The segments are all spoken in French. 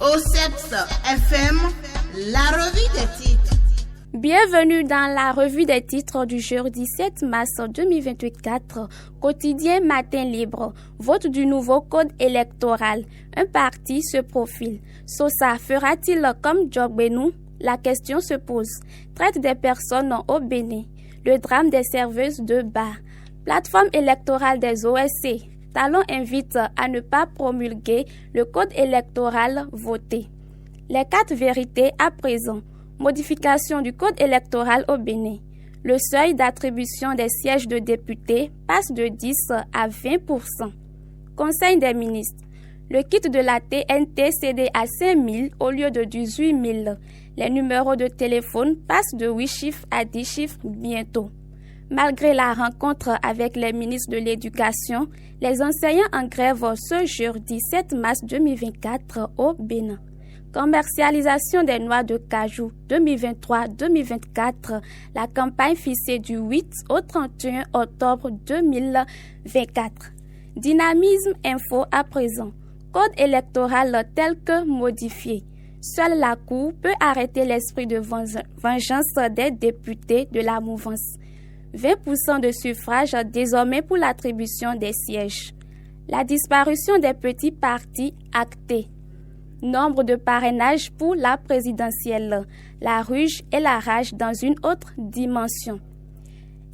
Au CEPS FM, la revue des titres. Bienvenue dans la revue des titres du jeudi 7 mars 2024, quotidien Matin Libre, vote du nouveau code électoral. Un parti se profile. Sosa fera-t-il comme Djogbenou? La question se pose. Traite des personnes au Bénin. Le drame des serveuses de bar. Plateforme électorale des OSC. Talon invite à ne pas promulguer le code électoral voté. Les 4 vérités à présent. Modification du code électoral au Bénin. Le seuil d'attribution des sièges de députés passe de 10 à 20%. Conseil des ministres. Le kit de la TNT cédé à 5 000 au lieu de 18 000. Les numéros de téléphone passent de 8 chiffres à 10 chiffres bientôt. Malgré la rencontre avec les ministres de l'Éducation, les enseignants en grève ce jeudi 7 mars 2024 au Bénin. Commercialisation des noix de cajou 2023-2024, la campagne fixée du 8 au 31 octobre 2024. Dynamisme info à présent. Code électoral tel que modifié. Seule la Cour peut arrêter l'esprit de vengeance des députés de la mouvance. 20% de suffrage désormais pour l'attribution des sièges. La disparition des petits partis actés. Nombre de parrainages pour la présidentielle. La ruche et la rage dans une autre dimension.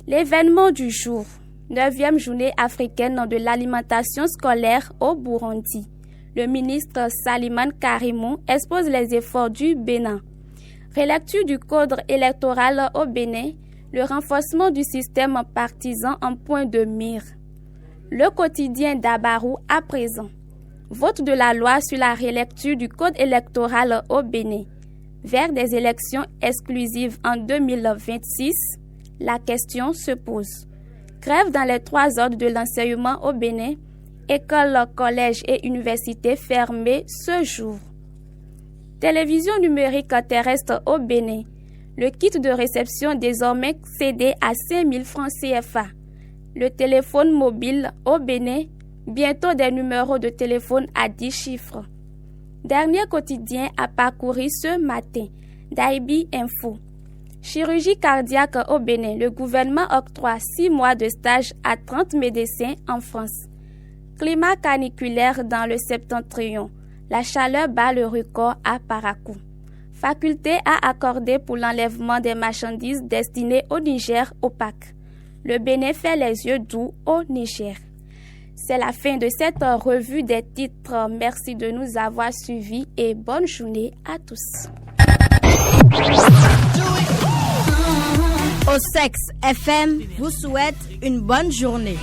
L'événement du jour. 9e journée africaine de l'alimentation scolaire au Burundi. Le ministre Saliman Karimou expose les efforts du Bénin. Relecture du code électoral au Bénin. Le renforcement du système partisan en point de mire. Le quotidien d'Abarou à présent. Vote de la loi sur la relecture du code électoral au Bénin. Vers des élections exclusives en 2026, la question se pose. Grève dans les 3 ordres de l'enseignement au Bénin. Écoles, collèges et universités fermées ce jour. Télévision numérique terrestre au Bénin. Le kit de réception désormais cédé à 5 000 francs CFA. Le téléphone mobile au Bénin, bientôt des numéros de téléphone à 10 chiffres. Dernier quotidien à parcourir ce matin, Daibi Info. Chirurgie cardiaque au Bénin, le gouvernement octroie 6 mois de stage à 30 médecins en France. Climat caniculaire dans le septentrion. La chaleur bat le record à Parakou. Faculté à accorder pour l'enlèvement des marchandises destinées au Niger opaque. Le Bénin fait les yeux doux au Niger. C'est la fin de cette revue des titres. Merci de nous avoir suivis et bonne journée à tous. Au Sex FM vous souhaite une bonne journée.